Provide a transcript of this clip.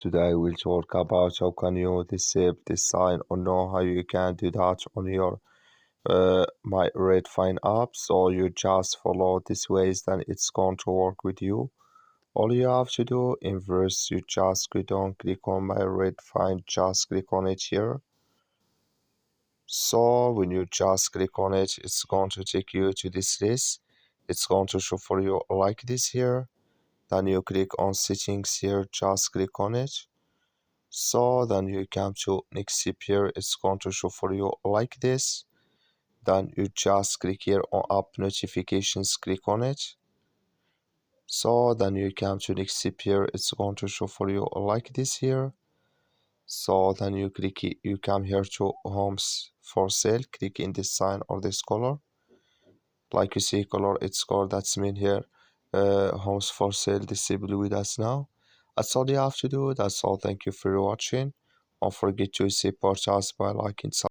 Today we'll talk about how can you disable this sign or know how you can do that on your my Redfin app. So you just follow these ways, then it's going to work with you. All you have to do in first, you just click on my Redfin, just click on it here. So when you just click on it, it's going to take you to this list. It's going to show for you like this here. Then you click on settings here, just click on it. So then you come to next step here, it's going to show for you like this. Then you just click here on app notifications, click on it. So then you come to next step here, it's going to show for you like this here. So then you come here to homes for sale, click in this sign or this color. Like you see color, it's called, that's mean here homes for sale disable with us now. That's all you have to do. That's all. Thank you for watching. Don't forget to support us by liking.